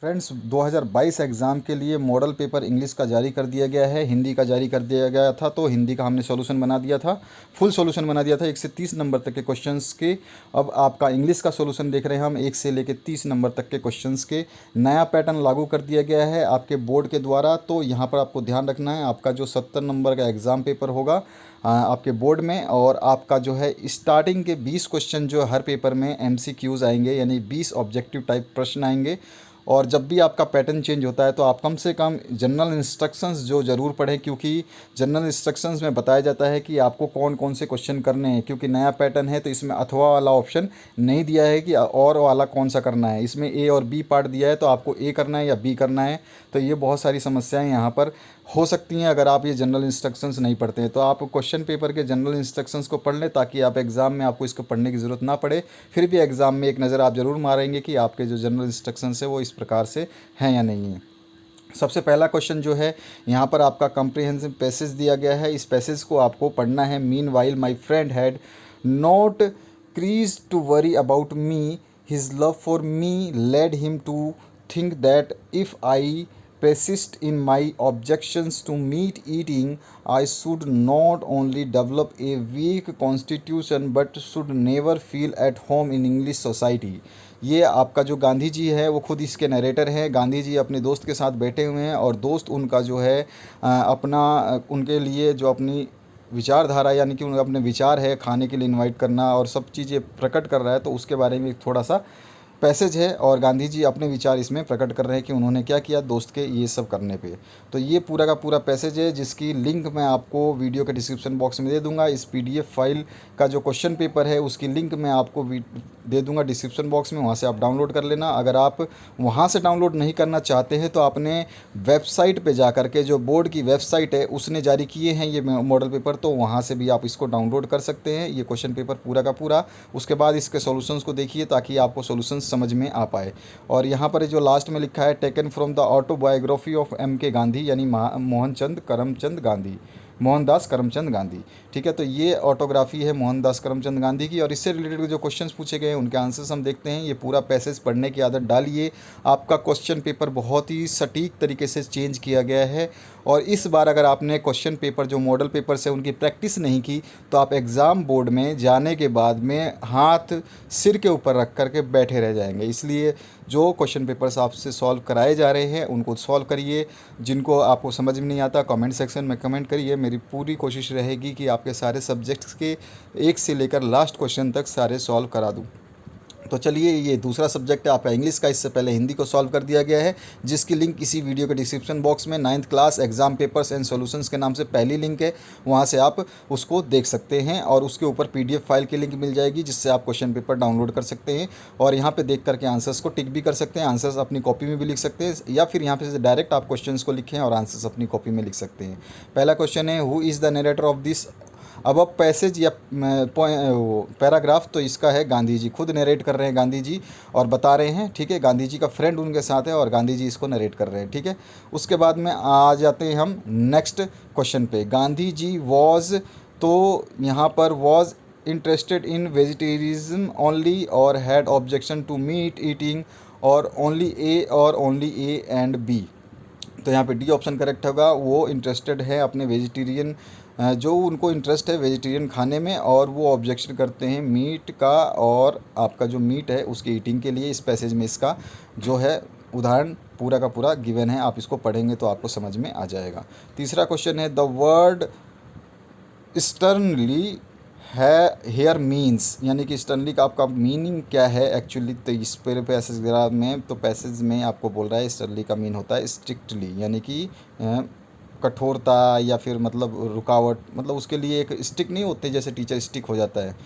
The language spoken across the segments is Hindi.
फ्रेंड्स 2022 एग्ज़ाम के लिए मॉडल पेपर इंग्लिश का जारी कर दिया गया है। हिंदी का जारी कर दिया गया था, तो हिंदी का हमने सॉल्यूशन बना दिया था, फुल सॉल्यूशन बना दिया था 1 से 30 नंबर तक के क्वेश्चंस के। अब आपका इंग्लिश का सॉल्यूशन देख रहे हैं हम 1 से लेकर 30 नंबर तक के क्वेश्चंस के। नया पैटर्न लागू कर दिया गया है आपके बोर्ड के द्वारा। तो यहाँ पर आपको ध्यान रखना है, आपका जो 70 नंबर का एग्ज़ाम पेपर होगा आपके बोर्ड में, और आपका जो है स्टार्टिंग के 20 क्वेश्चन जो हर पेपर में MCQs आएंगे, यानी 20 ऑब्जेक्टिव टाइप प्रश्न आएंगे। और जब भी आपका पैटर्न चेंज होता है तो आप कम से कम जनरल इंस्ट्रक्शंस जो ज़रूर पढ़ें, क्योंकि जनरल इंस्ट्रक्शंस में बताया जाता है कि आपको कौन कौन से क्वेश्चन करने हैं। क्योंकि नया पैटर्न है तो इसमें अथवा वाला ऑप्शन नहीं दिया है कि और वाला कौन सा करना है। इसमें ए और बी पार्ट दिया है, तो आपको ए करना है या बी करना है। तो ये बहुत सारी समस्याएं यहाँ पर हो सकती हैं अगर आप ये जनरल इंस्ट्रक्शंस नहीं पढ़ते हैं। तो आप क्वेश्चन पेपर के जनरल इंस्ट्रक्शंस को पढ़ लें, ताकि आप एग्ज़ाम में आपको इसको पढ़ने की ज़रूरत ना पड़े। फिर भी एग्ज़ाम में एक नज़र आप ज़रूर मारेंगे कि आपके जो जनरल इंस्ट्रक्शंस है वो इस प्रकार से हैं या नहीं है। सबसे पहला क्वेश्चन जो है यहाँ पर आपका कॉम्प्रिहेंसिव पैसेज दिया गया है। इस पैसेज को आपको पढ़ना है। Meanwhile my friend had not cause to worry about me, his love for me led him to think that if I persist in my objections to meat eating, I should not only develop a weak constitution but should never feel at home in English society। ये आपका जो गांधी जी है वो खुद इसके नरेटर हैं। गांधी जी अपने दोस्त के साथ बैठे हुए हैं, और दोस्त उनका जो है अपना उनके लिए जो अपनी विचारधारा, यानी कि उनका अपने विचार है खाने के लिए इनवाइट करना और सब चीज़ें प्रकट कर रहा है। तो उसके बारे में थोड़ा सा पैसेज है, और गांधी जी अपने विचार इसमें प्रकट कर रहे हैं कि उन्होंने क्या किया दोस्त के ये सब करने पे। तो ये पूरा का पूरा पैसेज है, जिसकी लिंक मैं आपको वीडियो के डिस्क्रिप्शन बॉक्स में दे दूंगा। इस PDF फाइल का जो क्वेश्चन पेपर है उसकी लिंक मैं आपको दे दूंगा डिस्क्रिप्शन बॉक्स में, वहाँ से आप डाउनलोड कर लेना। अगर आप वहाँ से डाउनलोड नहीं करना चाहते हैं तो अपने वेबसाइट पर जा करके, जो बोर्ड की वेबसाइट है उसने जारी किए हैं ये मॉडल पेपर, तो वहाँ से भी आप इसको डाउनलोड कर सकते हैं, ये क्वेश्चन पेपर पूरा का पूरा। उसके बाद इसके सॉल्यूशंस को देखिए, ताकि आपको सॉल्यूशंस समझ में आ पाए। और यहाँ पर जो लास्ट में लिखा है, taken from the autobiography of MK Gandhi, यानी मोहनदास करमचंद गांधी। ठीक है, तो ये ऑटोग्राफी है मोहनदास करमचंद गांधी की, और इससे रिलेटेड जो क्वेश्चंस पूछे गए हैं उनके आंसर्स हम देखते हैं। ये पूरा पैसेज पढ़ने की आदत डालिए। आपका क्वेश्चन पेपर बहुत ही सटीक तरीके से चेंज किया गया है, और इस बार अगर आपने क्वेश्चन पेपर जो मॉडल पेपर से उनकी प्रैक्टिस नहीं की, तो आप एग्ज़ाम बोर्ड में जाने के बाद में हाथ सिर के ऊपर रख करके बैठे रह जाएंगे। इसलिए जो क्वेश्चन पेपर्स आपसे सॉल्व कराए जा रहे हैं उनको सॉल्व करिए। जिनको आपको समझ में नहीं आता कमेंट सेक्शन में कमेंट करिए। मेरी पूरी कोशिश रहेगी कि आपके सारे सब्जेक्ट्स के 1 से लेकर लास्ट क्वेश्चन तक सारे सॉल्व करा दूँ। तो चलिए, ये दूसरा सब्जेक्ट है आपका इंग्लिश का। इससे पहले हिंदी को सॉल्व कर दिया गया है, जिसकी लिंक इसी वीडियो के डिस्क्रिप्शन बॉक्स में 9th class exam papers and solutions के नाम से पहली लिंक है, वहाँ से आप उसको देख सकते हैं। और उसके ऊपर PDF फाइल की लिंक मिल जाएगी, जिससे आप क्वेश्चन पेपर डाउनलोड कर सकते हैं, और यहाँ पर देख करके आंसर्स को टिक भी कर सकते हैं। आंसर्स अपनी कॉपी में भी लिख सकते हैं, या फिर यहाँ पे से डायरेक्ट आप क्वेश्चन को लिखें और आंसर्स अपनी कॉपी में लिख सकते हैं। पहला क्वेश्चन है, who is the narrator of this अब पैसेज या पैराग्राफ, तो इसका है गांधी जी खुद नरेट कर रहे हैं, गांधी जी, और बता रहे हैं। ठीक है, गांधी जी का फ्रेंड उनके साथ है और गांधी जी इसको नरेट कर रहे हैं। ठीक है, उसके बाद में आ जाते हैं हम नेक्स्ट क्वेश्चन पे। गांधी जी वॉज, तो यहाँ पर was interested in vegetarianism only और had objection to meat eating, और ओनली ए एंड बी। तो यहाँ पे D ऑप्शन करेक्ट होगा। वो इंटरेस्टेड है अपने वेजिटेरियन, जो उनको इंटरेस्ट है वेजिटेरियन खाने में, और वो ऑब्जेक्शन करते हैं मीट का, और आपका जो मीट है उसकी ईटिंग के लिए। इस पैसेज में इसका जो है उदाहरण पूरा का पूरा गिवन है, आप इसको पढ़ेंगे तो आपको समझ में आ जाएगा। तीसरा क्वेश्चन है, द वर्ड स्टर्नली है हेयर मीन्स, यानी कि स्टर्नली का आपका मीनिंग क्या है एक्चुअली। तो इस पर पैसेज में, तो पैसेज में आपको बोल रहा है स्टर्नली का मीन होता है स्ट्रिक्टली, यानी कि कठोरता, या फिर मतलब रुकावट, मतलब उसके लिए एक स्टिक नहीं होते जैसे टीचर स्टिक हो जाता है,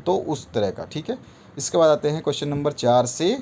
तो उस तरह का। ठीक है, इसके बाद आते हैं क्वेश्चन नंबर 4 से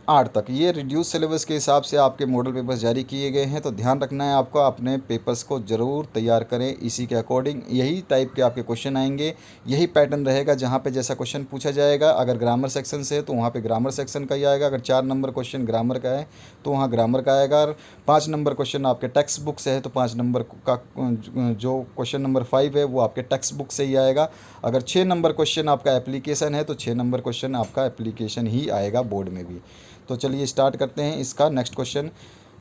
8 तक। ये रिड्यूस सिलेबस के हिसाब से आपके मॉडल पेपर्स जारी किए गए हैं, तो ध्यान रखना है आपको, अपने पेपर्स को ज़रूर तैयार करें इसी के अकॉर्डिंग। यही टाइप के आपके क्वेश्चन आएंगे, यही पैटर्न रहेगा, जहाँ पे जैसा क्वेश्चन पूछा जाएगा। अगर ग्रामर सेक्शन से है तो वहाँ पे ग्रामर सेक्शन का ही आएगा। अगर 4 नंबर क्वेश्चन ग्रामर का है तो वहाँ ग्रामर का आएगा। और 5 नंबर क्वेश्चन आपके टेक्स्ट बुक से है तो 5 नंबर का जो क्वेश्चन नंबर 5 है वो आपके टेक्स्ट बुक से ही आएगा। अगर 6 नंबर क्वेश्चन आपका एप्लीकेशन है तो 6 नंबर क्वेश्चन आपका एप्लीकेशन ही आएगा बोर्ड में भी। तो चलिए स्टार्ट करते हैं इसका next question.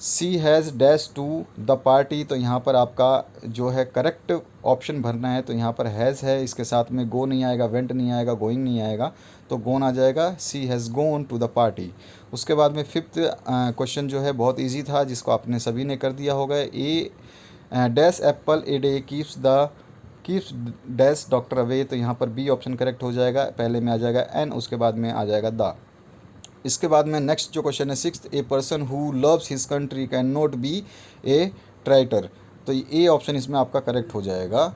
She has dash to the party, तो यहाँ पर आपका जो है करेक्ट ऑप्शन भरना है। तो यहाँ पर हैज़ है, इसके साथ में गो नहीं आएगा, वेंट नहीं आएगा, गोइंग नहीं आएगा, तो गोन आ जाएगा। She has gone to the party. उसके बाद में फिफ्थ क्वेश्चन जो है बहुत इजी था, जिसको आपने सभी ने कर दिया होगा। A dash apple a day keeps dash doctor away, तो यहाँ पर बी ऑप्शन करेक्ट हो जाएगा। पहले में आ जाएगा एन, उसके बाद में आ जाएगा द। इसके बाद में नेक्स्ट जो क्वेश्चन है sixth, a person who loves his country can not be a traitor, तो ए ऑप्शन इसमें आपका करेक्ट हो जाएगा।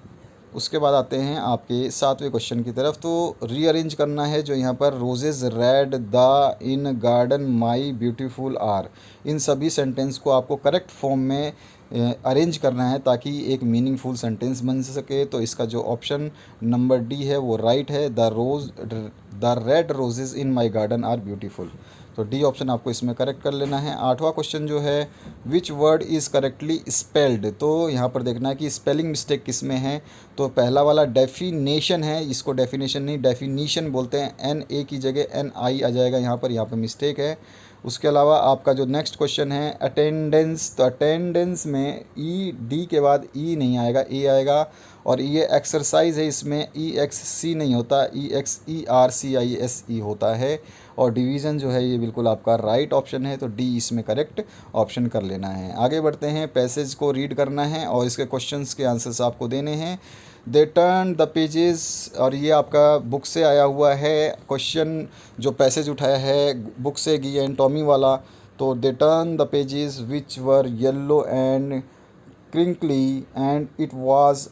उसके बाद आते हैं आपके सातवें क्वेश्चन की तरफ। तो रीअरेंज करना है जो यहाँ पर roses red the in garden my beautiful are, इन सभी सेंटेंस को आपको करेक्ट फॉर्म में अरेंज करना है ताकि एक मीनिंगफुल सेंटेंस बन सके। तो इसका जो ऑप्शन नंबर डी है वो राइट है। The red roses in my garden are beautiful, तो डी ऑप्शन आपको इसमें करेक्ट कर लेना है। आठवां क्वेश्चन जो है which word is correctly spelled, तो यहाँ पर देखना है कि स्पेलिंग मिस्टेक किस में है। तो पहला वाला डेफिनेशन है, इसको डेफिनेशन नहीं डेफिनीशन बोलते हैं, एन ए की जगह एन आई आ जाएगा यहाँ पर मिस्टेक है। उसके अलावा आपका जो नेक्स्ट क्वेश्चन है अटेंडेंस, तो अटेंडेंस में ई डी के बाद ई नहीं आएगा, ए आएगा। और ये एक्सरसाइज है, इसमें ई एक्स सी नहीं होता, E X E R C I S E होता है। और डिवीज़न जो है ये बिल्कुल आपका राइट ऑप्शन है, तो डी इसमें करेक्ट ऑप्शन कर लेना है। आगे बढ़ते हैं, पैसेज को रीड करना है और इसके क्वेश्चंस के आंसर्स आपको देने हैं। दे टर्न द पेजेस, और ये आपका बुक से आया हुआ है क्वेश्चन, जो पैसेज उठाया है बुक से गी एंड टॉमी वाला। तो they turn the pages which were yellow and crinkly and it was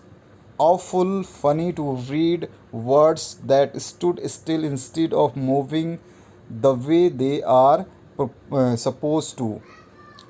awful funny to read words that stood still instead of moving the way they are supposed to।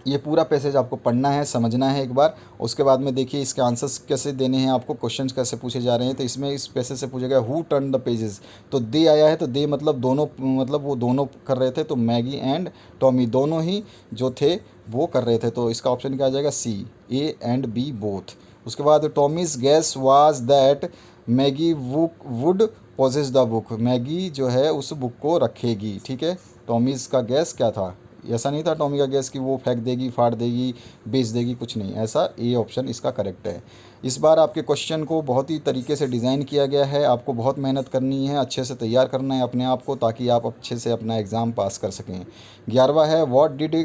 ये पूरा पैसेज आपको पढ़ना है, समझना है एक बार। उसके बाद में देखिए इसके आंसर्स कैसे देने हैं आपको, क्वेश्चंस कैसे पूछे जा रहे हैं। तो इसमें इस पैसेज से पूछा गया हु टर्न द पेजेस, तो दे आया है, तो दे मतलब दोनों, मतलब वो दोनों कर रहे थे, तो मैगी एंड टॉमी दोनों ही जो थे वो कर रहे थे। तो इसका ऑप्शन क्या आ जाएगा, C, A and B both. उसके बाद Tommy's guess was that Maggie would possess the book, Maggie जो है उस बुक को रखेगी। ठीक है, टॉमीज़ का गैस क्या था, ऐसा नहीं था टॉमी का गैस कि वो फेंक देगी, फाड़ देगी, बेच देगी, कुछ नहीं ऐसा। ए ऑप्शन इसका करेक्ट है। इस बार आपके क्वेश्चन को बहुत ही तरीके से डिज़ाइन किया गया है, आपको बहुत मेहनत करनी है, अच्छे से तैयार करना है अपने आप को, ताकि आप अच्छे से अपना एग्ज़ाम पास कर सकें। 11वां है what did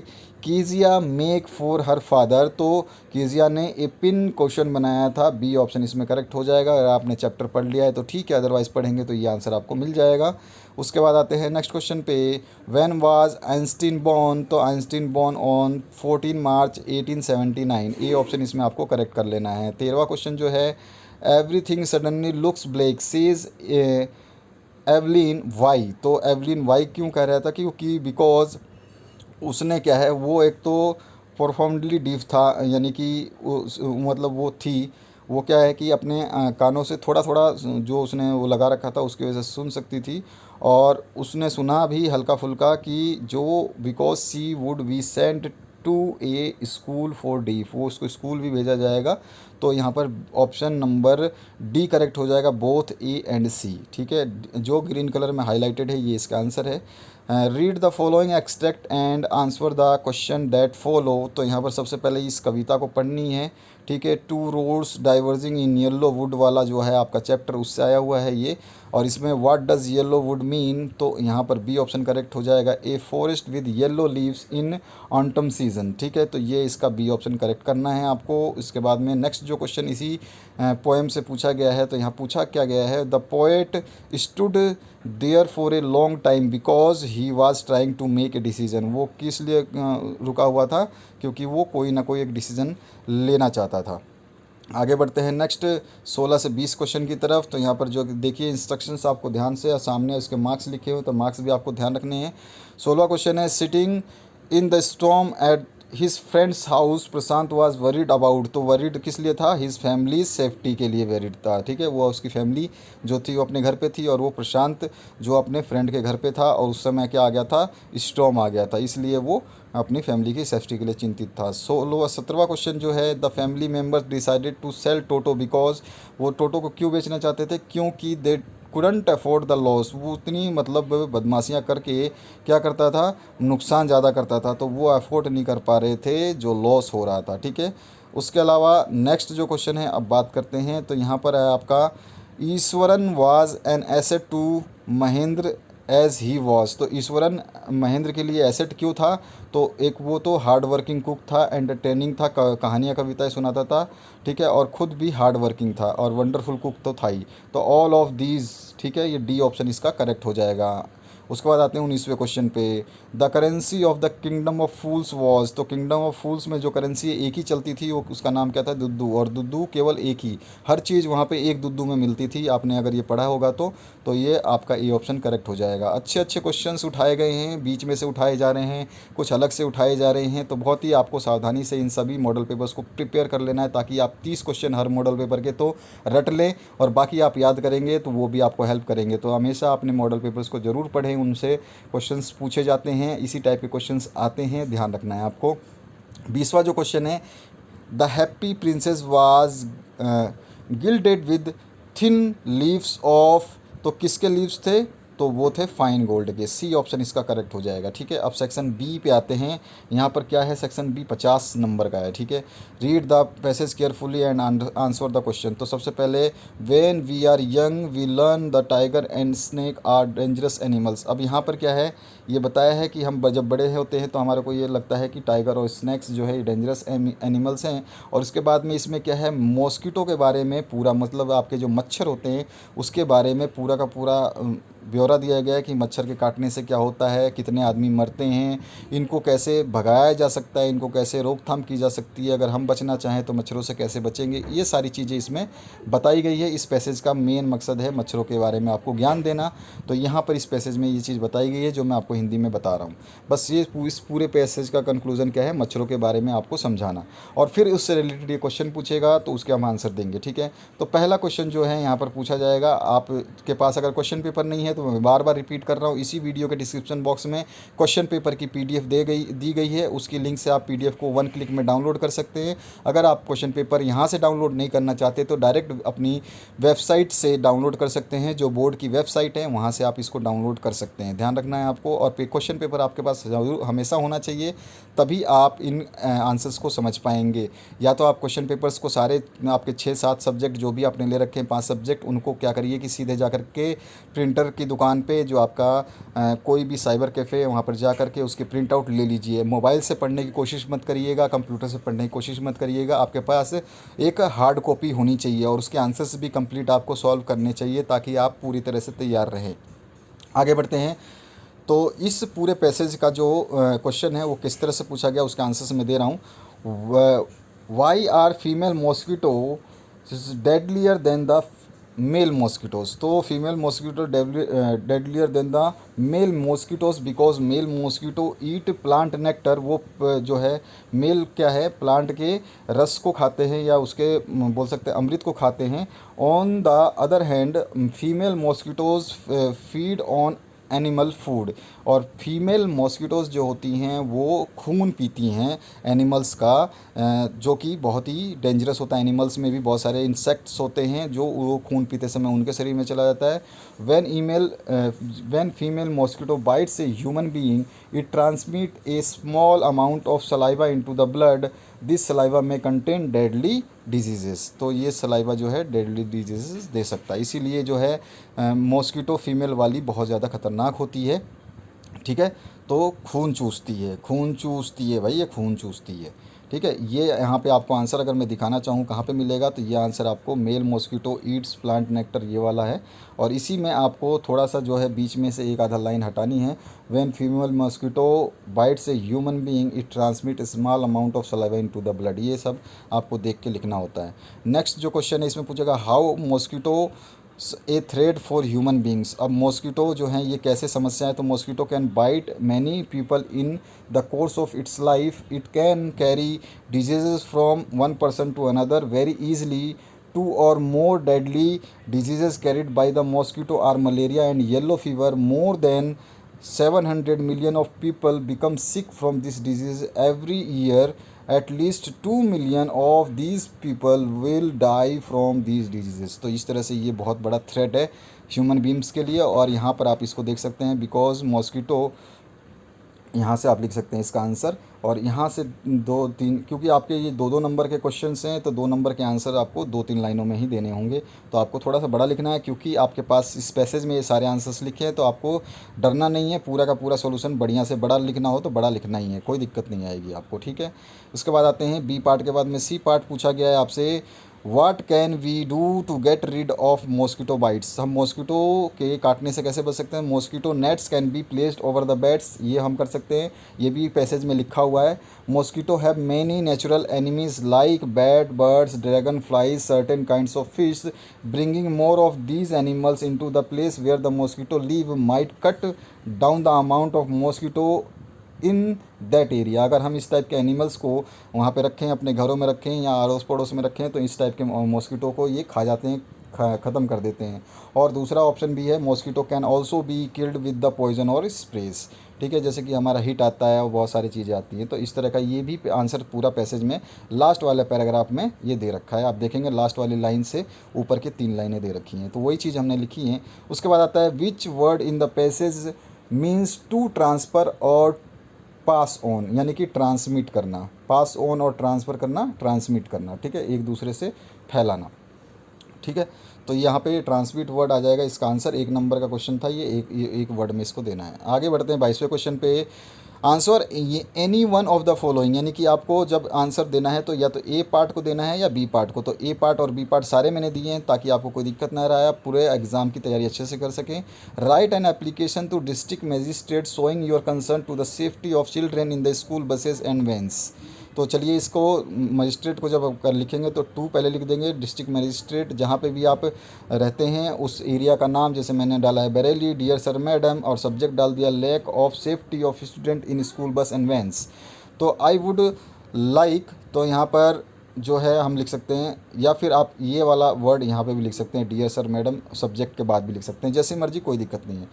Kijiya make for her father, तो कीजिया ने ए पिन क्वेश्चन बनाया था, बी ऑप्शन इसमें करेक्ट हो जाएगा। अगर आपने चैप्टर पढ़ लिया है तो ठीक है, अदरवाइज़ पढ़ेंगे तो ये आंसर आपको मिल जाएगा। उसके बाद आते हैं नेक्स्ट क्वेश्चन पे, व्हेन वाज आइंस्टीन बॉर्न, तो Einstein born on 14 March 1879, A option इसमें आपको करेक्ट कर लेना है। 13वां क्वेश्चन जो है everything suddenly looks black says Evelyn Y, तो एवलिन वाई क्यों कह रहा था, क्योंकि बिकॉज उसने क्या है, वो एक तो परफॉर्मडली डीफ था, यानी कि मतलब वो थी, वो क्या है कि अपने कानों से थोड़ा थोड़ा जो उसने वो लगा रखा था उसकी वजह से सुन सकती थी। और उसने सुना भी हल्का फुल्का कि जो because she would be sent to a school for deaf, वो उसको स्कूल भी भेजा जाएगा। तो यहाँ पर ऑप्शन नंबर डी करेक्ट हो जाएगा, बोथ ए एंड सी। ठीक है, जो ग्रीन कलर में हाईलाइटेड है ये इसका आंसर है। Read the following extract and answer the question that follow, तो यहाँ पर सबसे पहले इस कविता को पढ़नी है। ठीक है, two roads diverging in yellow wood वाला जो है आपका चैप्टर, उससे आया हुआ है ये। और इसमें what does yellow wood mean, तो यहाँ पर बी ऑप्शन करेक्ट हो जाएगा, a forest with yellow leaves in autumn season. ठीक है, तो ये इसका बी ऑप्शन करेक्ट करना है आपको। इसके बाद में नेक्स्ट जो क्वेश्चन इसी पोएम से पूछा गया है, तो यहाँ पूछा क्या गया है, the poet stood there for a long time because he was trying to make a decision, वो किस लिए रुका हुआ था, क्योंकि वो कोई ना कोई एक डिसीजन लेना चाहता था। आगे बढ़ते हैं नेक्स्ट 16 से 20 क्वेश्चन की तरफ। तो यहाँ पर जो देखिए इंस्ट्रक्शंस आपको ध्यान से, सामने उसके मार्क्स लिखे हुए, तो मार्क्स भी आपको ध्यान रखने हैं। 16वां क्वेश्चन है sitting in the storm at his friends house Prashant was worried about, तो वरीड किस लिए था, हिज फैमिली सेफ्टी के लिए वरीड था। ठीक है, वो उसकी फैमिली जो थी वो अपने घर पे थी, और वो प्रशांत जो अपने फ्रेंड के घर पे था, और उस समय क्या आ गया था, स्टॉर्म आ गया था, इसलिए वो अपनी फैमिली की सेफ्टी के लिए चिंतित था। 17वां क्वेश्चन जो है the family members decided to sell Toto because, वो टोटो को क्यों बेचना चाहते थे, क्योंकि they couldn't afford the loss, वो उतनी मतलब बदमाशियाँ करके क्या करता था, नुकसान ज़्यादा करता था, तो वो अफोर्ड नहीं कर पा रहे थे जो लॉस हो रहा था। ठीक है, उसके अलावा नेक्स्ट जो क्वेश्चन है अब बात करते हैं, तो यहाँ पर है आपका Iswaran was an asset to Mahendra as he was. तो ईश्वरन महेंद्र के लिए एसेट क्यों था, तो एक वो तो हार्ड वर्किंग कुक था, एंटरटेनिंग था, कहानियाँ कविताएं सुनाता था, ठीक है, और ख़ुद भी हार्ड वर्किंग था, और वंडरफुल कुक तो था ही। तो ऑल ऑफ दीज, ठीक है, ये डी ऑप्शन इसका करेक्ट हो जाएगा। उसके बाद आते हैं 19वें क्वेश्चन पे। The currency of the kingdom of fools was. तो किंगडम ऑफ फूल्स में जो करेंसी एक ही चलती थी वो उसका नाम क्या था, दुद्दू, और दुद्दू केवल एक ही, हर चीज़ वहाँ पे एक दुद्दू में मिलती थी। आपने अगर ये पढ़ा होगा तो ये आपका ए ऑप्शन करेक्ट हो जाएगा। अच्छे अच्छे क्वेश्चंस उठाए गए हैं, बीच में से उठाए जा रहे हैं, कुछ अलग से उठाए जा रहे हैं, तो बहुत ही आपको सावधानी से इन सभी मॉडल पेपर्स को प्रिपेयर कर लेना है, ताकि आप 30 क्वेश्चन हर मॉडल पेपर के तो रट लें, और बाकी आप याद करेंगे तो वो भी आपको हेल्प करेंगे। तो हमेशा अपने मॉडल पेपर्स को ज़रूर पढ़ें, उनसे क्वेश्चंस पूछे जाते हैं, इसी टाइप के क्वेश्चंस आते हैं, ध्यान रखना है आपको। 20वां जो क्वेश्चन है, the happy princess was gilded with thin leaves of. तो किसके लीव्स थे, तो वो थे फाइन गोल्ड के। सी ऑप्शन इसका करेक्ट हो जाएगा। ठीक है, अब सेक्शन बी पे आते हैं। यहाँ पर क्या है, सेक्शन बी 50 नंबर का है। ठीक है, read the passage carefully and answer the question. तो सबसे पहले, when we are young we learn the tiger and snake are dangerous animals. अब यहाँ पर क्या है, ये बताया है कि हम जब बड़े होते हैं तो हमारे को ये लगता है कि टाइगर और स्नैक्स जो है डेंजरस एनिमल्स हैं। और उसके बाद में इसमें क्या है, मॉस्किटो के बारे में पूरा, मतलब आपके जो मच्छर होते हैं उसके बारे में पूरा का पूरा ब्यौरा दिया गया है कि मच्छर के काटने से क्या होता है, कितने आदमी मरते हैं, इनको कैसे भगाया जा सकता है, इनको कैसे रोकथाम की जा सकती है, अगर हम बचना चाहें तो मच्छरों से कैसे बचेंगे, ये सारी चीज़ें इसमें बताई गई है। इस पैसेज का मेन मकसद है मच्छरों के बारे में आपको ज्ञान देना। तो यहाँ पर इस पैसेज में ये चीज़ बताई गई है जो मैं आपको हिंदी में बता रहा हूँ। बस ये इस पूरे पैसेज का कंक्लूजन क्या है, मच्छरों के बारे में आपको समझाना, और फिर उससे रिलेटेड ये क्वेश्चन पूछेगा तो उसके हम आंसर देंगे। ठीक है, तो पहला क्वेश्चन जो है यहाँ पर पूछा जाएगा, आपके पास अगर क्वेश्चन पेपर नहीं है तो मैं बार बार रिपीट कर रहा हूँ, इसी वीडियो के डिस्क्रिप्शन बॉक्स में क्वेश्चन पेपर की पीडीएफ दी गई है, उसकी लिंक से आप पीडीएफ को 1 क्लिक में डाउनलोड कर सकते हैं। अगर आप क्वेश्चन पेपर यहाँ से डाउनलोड नहीं करना चाहते तो डायरेक्ट अपनी वेबसाइट से डाउनलोड कर सकते हैं, जो बोर्ड की वेबसाइट है वहाँ से आप इसको डाउनलोड कर सकते हैं। ध्यान रखना है आपको, और क्वेश्चन पेपर आपके पास जरूर हमेशा होना चाहिए, तभी आप इन आंसर्स को समझ पाएंगे। या तो आप क्वेश्चन पेपर्स को सारे आपके 6-7 सब्जेक्ट जो भी आपने ले रखे हैं, 5 सब्जेक्ट, उनको क्या करिए कि सीधे जा कर के प्रिंटर की दुकान पे, जो आपका कोई भी साइबर कैफ़े है वहाँ पर जा कर के उसके प्रिंट आउट ले लीजिए। मोबाइल से पढ़ने की कोशिश मत करिएगा, कंप्यूटर से पढ़ने की कोशिश मत करिएगा, आपके पास एक हार्ड कॉपी होनी चाहिए, और उसके आंसर्स भी कंप्लीट आपको सॉल्व करने चाहिए, ताकि आप पूरी तरह से तैयार रहें। आगे बढ़ते हैं। तो इस पूरे पैसेज का जो क्वेश्चन है वो किस तरह से पूछा गया, उसके आंसर्स मैं दे रहा हूँ। Why are female mosquito deadlier than the male mosquitoes. तो female mosquito deadlier than the male mosquitoes because male mosquito eat plant nectar. वो जो है मेल क्या है, प्लांट के रस को खाते हैं, या उसके बोल सकते हैं अमृत को खाते हैं। On the other hand female mosquitoes feed on animal food. और फीमेल मॉस्किटोज़ जो होती हैं वो खून पीती हैं एनिमल्स का, जो कि बहुत ही डेंजरस होता है। एनिमल्स में भी बहुत सारे इंसेक्ट्स होते हैं जो वो खून पीते समय उनके शरीर में चला जाता है। When female mosquito bytes A human being it transmit A small amount of saliva into the blood. This saliva में कंटेन डेडली डिजीजेस। तो ये सलाइवा जो है डेडली डिजीजेस दे सकता है, इसीलिए जो है मॉस्किटो फीमेल वाली बहुत ज़्यादा खतरनाक होती है। ठीक है, तो खून चूसती है भाई, ये खून चूसती है। ठीक है, ये यहाँ पे आपको आंसर अगर मैं दिखाना चाहूँ कहाँ पे मिलेगा, तो ये आंसर आपको male mosquito eats plant nectar ये वाला है। और इसी में आपको थोड़ा सा जो है बीच में से एक आधा लाइन हटानी है। When female mosquito bytes A human being it transmit small amount of saliva into the blood. ये सब आपको देख के लिखना होता है। नेक्स्ट जो क्वेश्चन है इसमें पूछेगा, how mosquito a threat for human beings. अब मॉस्किटो जो हैं ये कैसे समस्या है, तो mosquito can bite many people in the course of its life. It can carry diseases from one person to another very easily. 2 or more deadly diseases carried by the mosquito are malaria and yellow fever. More than 700 million of people become sick from this disease every year. At least 2 million of these people will die from these diseases. तो इस तरह से ये बहुत बड़ा थ्रेट है ह्यूमन बींग्स के लिए। और यहाँ पर आप इसको देख सकते हैं बिकॉज मॉस्किटो, यहाँ से आप लिख सकते हैं इसका आंसर। और यहाँ से 2-3, क्योंकि आपके ये 2-2 नंबर के क्वेश्चंस हैं तो 2 नंबर के आंसर आपको 2-3 लाइनों में ही देने होंगे। तो आपको थोड़ा सा बड़ा लिखना है, क्योंकि आपके पास इस पैसेज में ये सारे आंसर्स लिखे हैं, तो आपको डरना नहीं है। पूरा का पूरा सोल्यूशन बढ़िया से बड़ा लिखना हो तो बड़ा लिखना ही है, कोई दिक्कत नहीं आएगी आपको, ठीक है। उसके बाद आते हैं बी पार्ट के बाद में सी पार्ट पूछा गया है आपसे, what can we do to get rid of mosquito bites. हम मॉस्किटो के काटने से कैसे बच सकते हैं। Mosquito nets can be placed over the beds, ये हम कर सकते हैं, ये भी पैसेज में लिखा हुआ है। Mosquito have many natural enemies like bat, birds, dragon flies, certain kinds of fish. Bringing more of these animals into the place where the mosquito live might cut down the amount of mosquito in that area. अगर हम इस टाइप के एनिमल्स को वहाँ पे रखें, अपने घरों में रखें या अड़ोस पड़ोस में रखें, तो इस टाइप के मॉस्किटो को ये खा जाते हैं, ख़त्म कर देते हैं। और दूसरा ऑप्शन भी है, mosquito can also be killed with the poison और स्प्रेस, ठीक है। जैसे कि हमारा हिट आता है और बहुत सारी चीज़ें आती हैं, तो इस तरह का ये भी आंसर पूरा पैसेज में लास्ट वाले पैराग्राफ में ये दे रखा है। आप देखेंगे लास्ट वाली लाइन से ऊपर के 3 लाइनें दे रखी हैं, तो वही चीज़ हमने लिखी हैं। उसके बाद आता है which word in the passage means to transfer और पास ऑन, यानी कि ट्रांसमिट करना। पास ऑन और ट्रांसफ़र करना, ट्रांसमिट करना, ठीक है, एक दूसरे से फैलाना, ठीक है। तो यहाँ पे ट्रांसमिट वर्ड आ जाएगा इसका आंसर। 1 नंबर का क्वेश्चन था ये, एक वर्ड में इसको देना है। आगे बढ़ते हैं 22वें क्वेश्चन पे। आंसर ये any one of the following, यानी कि आपको जब आंसर देना है तो या तो ए पार्ट को देना है या बी पार्ट को। तो ए पार्ट और बी पार्ट सारे मैंने दिए हैं ताकि आपको कोई दिक्कत ना रहा, आप पूरे एग्जाम की तैयारी अच्छे से कर सकें। Write an application to district magistrate showing your concern to the safety of children in the school buses and vans. तो चलिए इसको मजिस्ट्रेट को जब कर लिखेंगे तो 2 पहले लिख देंगे, डिस्ट्रिक्ट मजिस्ट्रेट जहाँ पे भी आप रहते हैं उस एरिया का नाम, जैसे मैंने डाला है बरेली, डियर सर मैडम, और सब्जेक्ट डाल दिया lack of safety of student in school bus and vans. तो आई वुड लाइक, तो यहाँ पर जो है हम लिख सकते हैं, या फिर आप ये वाला वर्ड यहाँ पे भी लिख सकते हैं, डियर सर मैडम सब्जेक्ट के बाद भी लिख सकते हैं, जैसे मर्जी, कोई दिक्कत नहीं है।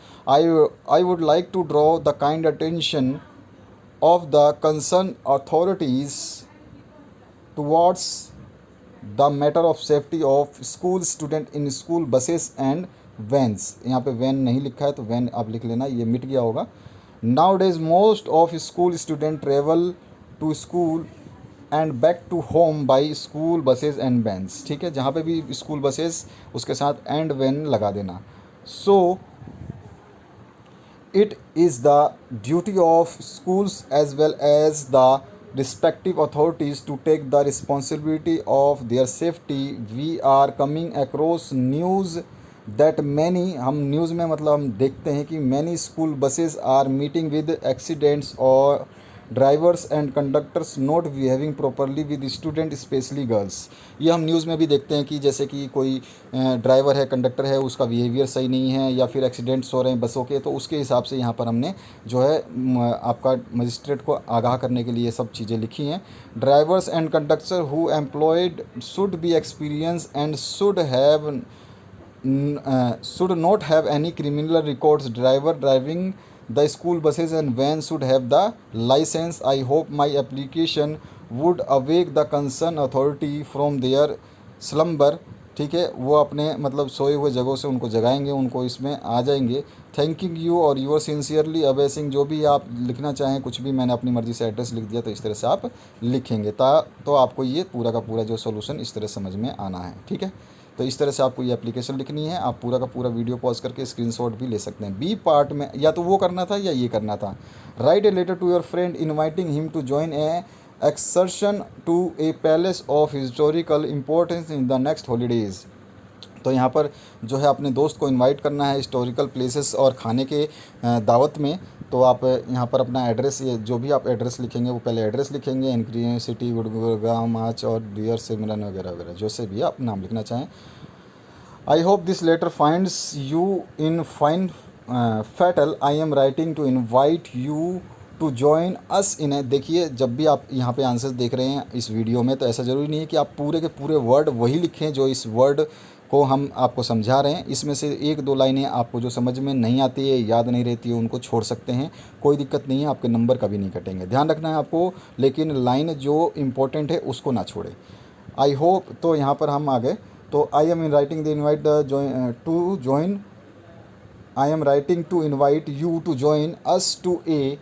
I would like to draw the kind attention of the concerned authorities towards the matter of safety of school student in school buses and vans। यहाँ पे वैन नहीं लिखा है तो वैन आप लिख लेना, ये मिट गया होगा। Nowadays most of school student travel to school and back to home by school buses and vans, ठीक है। जहाँ पे भी स्कूल बसेस उसके साथ एंड वैन लगा देना। So it is the duty of schools as well as the respective authorities to take the responsibility of their safety। We are coming across news that many, हम न्यूज़ में मतलब हम देखते हैं कि many school buses are meeting with accidents और drivers and conductors not behaving properly with student specially girls. ये हम न्यूज़ में भी देखते हैं कि जैसे कि कोई ड्राइवर है, कंडक्टर है, उसका बिहेवियर सही नहीं है या फिर एक्सीडेंट्स हो रहे हैं बसों के, तो उसके हिसाब से यहाँ पर हमने जो है आपका मजिस्ट्रेट को आगाह करने के लिए सब चीज़ें लिखी हैं। Drivers and conductor who employed should be experience and should not have any criminal records। Driver driving the school buses and vans should have the license। I hope my application would awake the concerned authority from their slumber। ठीक है, वो अपने मतलब सोए हुए जगहों से उनको जगाएंगे, उनको इसमें आ जाएंगे। थैंकिंग यू और यूर सिंसियरली अभय सिंह। जो भी आप लिखना चाहें कुछ भी, मैंने अपनी मर्ज़ी से एड्रेस लिख दिया, तो इस तरह से आप लिखेंगे तो आपको ये पूरा का पूरा जो सोल्यूशन इस तरह समझ में आना है, ठीक है। तो इस तरह से आपको ये एप्लीकेशन लिखनी है। आप पूरा का पूरा वीडियो पॉज करके स्क्रीनशॉट भी ले सकते हैं। बी पार्ट में या तो वो करना था या ये करना था। Write a letter to your friend inviting him to join an excursion to a palace of historical importance in the next holidays. तो यहाँ पर जो है अपने दोस्त को इनवाइट करना है हिस्टोरिकल प्लेसेस और खाने के दावत में। तो आप यहाँ पर अपना एड्रेस, ये जो भी आप एड्रेस लिखेंगे वो पहले एड्रेस लिखेंगे, इंक्रीज सिटी, गुड़गांव, माच और डियर सिमरन वगैरह वगैरह, जो से भी आप नाम लिखना चाहें। I hope this letter finds you in fine fettle. I am writing to invite you to join us in a. देखिए, जब भी आप यहाँ पे आंसर्स देख रहे हैं इस वीडियो में, तो ऐसा ज़रूरी नहीं है कि आप पूरे के पूरे वर्ड वही लिखें जो इस वर्ड को हम आपको समझा रहे हैं। इसमें से 1-2 लाइनें आपको जो समझ में नहीं आती है, याद नहीं रहती है, उनको छोड़ सकते हैं, कोई दिक्कत नहीं है, आपके नंबर कभी नहीं कटेंगे। ध्यान रखना है आपको, लेकिन लाइन जो इम्पोर्टेंट है उसको ना छोड़े। आई होप, तो यहाँ पर हम आ गए। तो I am in writing the invite the two join I am writing to invite you to join us to a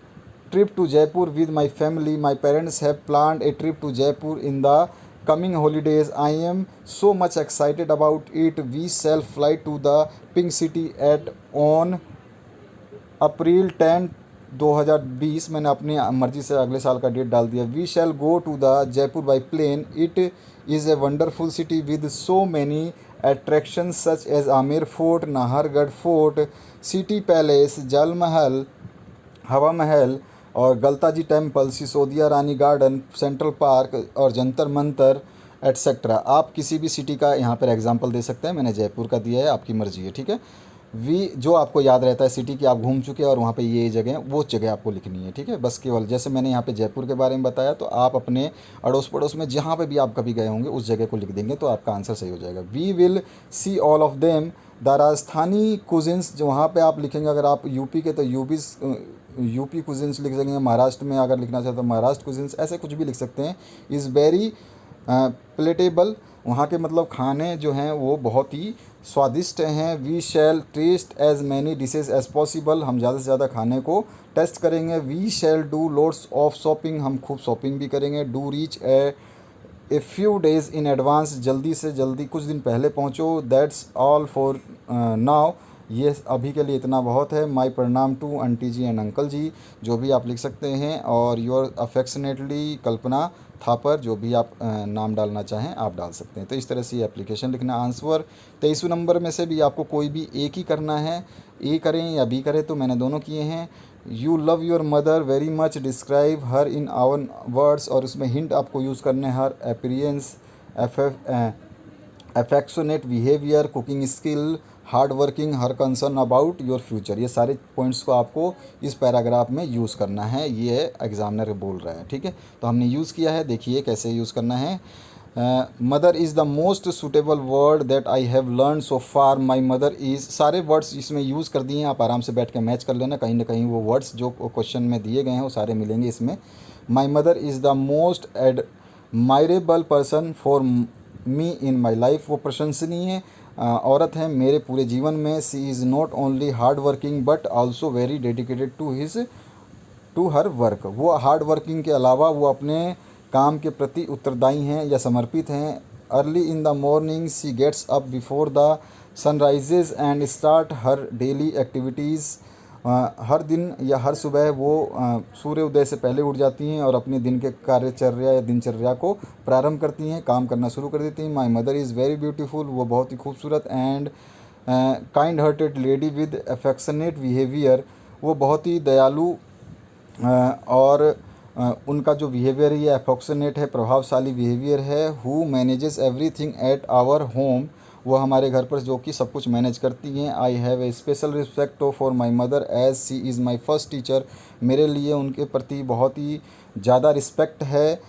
trip to Jaipur with my family. My parents have planned a trip to Jaipur in the coming holidays. I am so much excited about it. We shall fly to the Pink City at on अप्रैल 10 2020। मैंने अपनी मर्जी से अगले साल का डेट डाल दिया। We shall go to the Jaipur by plane. It is a wonderful city with so many attractions such as Amer fort, Nahargarh fort, city palace, Jal Mahal, Hawa Mahal और Galta ji temple, Sisodia Rani garden, central park और जंतर मंतर एट्सेट्रा। आप किसी भी सिटी का यहाँ पर एग्जांपल दे सकते हैं। मैंने जयपुर का दिया है, आपकी मर्जी है, ठीक है। वी जो आपको याद रहता है सिटी की आप घूम चुके हैं और वहाँ पे ये जगह वो जगह आपको लिखनी है, ठीक है। बस केवल जैसे मैंने यहाँ पे जयपुर के बारे में बताया, तो आप अपने अड़ोस पड़ोस में जहाँ पे भी आप कभी गए होंगे उस जगह को लिख देंगे तो आपका आंसर सही हो जाएगा। We will see all of them. The Rajasthani cuisines, जो वहाँ पे आप लिखेंगे, अगर आप यूपी के तो यूपी कुजिन्स लिख सकेंगे। महाराष्ट्र में अगर लिखना चाहते हो महाराष्ट्र कुजिन्स, ऐसे कुछ भी लिख सकते हैं। इज़ वेरी प्लेटेबल, वहाँ के मतलब खाने जो हैं वो बहुत ही स्वादिष्ट हैं। We shall taste as many dishes as possible, हम ज़्यादा से ज़्यादा खाने को टेस्ट करेंगे। We shall do loads of shopping, हम खूब शॉपिंग भी करेंगे। Do reach a few days in advance, जल्दी से जल्दी कुछ दिन पहले पहुँचो। दैट्स ऑल फॉर नाउ, ये अभी के लिए इतना बहुत है। माई प्रणाम to aunty ji and uncle ji, जो भी आप लिख सकते हैं। और योर अफेक्शनेटली कल्पना थापर, जो भी आप नाम डालना चाहें आप डाल सकते हैं। तो इस तरह से ये एप्लीकेशन लिखना। आंसर 23 नंबर में से भी आपको कोई भी एक ही करना है, ए करें या बी करें, तो मैंने दोनों किए हैं। You love your mother very much, describe her in our words, और उसमें हिंट आपको यूज़ करने हैं। Her appearance, affectionate behaviour, cooking skill, hard working, her concern about your future. ये सारे पॉइंट्स को आपको इस पैराग्राफ में यूज़ करना है, ये एग्जामिनर बोल रहा है, ठीक है। तो हमने यूज़ किया है, देखिए कैसे यूज़ करना है। Mother is the most suitable word that I have learn so far. My mother is, सारे वर्ड्स इसमें यूज़ कर दिए हैं। आप आराम से बैठ के मैच कर लेना, कहीं ना कहीं वो वर्ड्स जो क्वेश्चन में दिए गए हैं वो सारे मिलेंगे इसमें। My mother is the most admirable person for me in my life, वो प्रशंसनीय औरत है मेरे पूरे जीवन में। She is not only hard working but also very dedicated to her work, वो हार्ड वर्किंग के अलावा वो अपने काम के प्रति उत्तरदायी हैं या समर्पित हैं। Early in the morning she gets up before the sunrises and start her daily activities, हर दिन या हर सुबह वो सूर्य उदय से पहले उठ जाती हैं और अपने दिन के कार्यचर्या या दिनचर्या को प्रारंभ करती हैं, काम करना शुरू कर देती हैं। माई मदर इज़ वेरी ब्यूटीफुल, वो बहुत ही खूबसूरत and kind hearted lady with affectionate behaviour, वो बहुत ही दयालु और उनका जो बिहेवियर है ये अफेक्शनेट है, प्रभावशाली बिहेवियर है। Who manages everything at our home, वो हमारे घर पर जो कि सब कुछ मैनेज करती हैं। I have a special respect for my mother as she is my first teacher, मेरे लिए उनके प्रति बहुत ही ज़्यादा रिस्पेक्ट है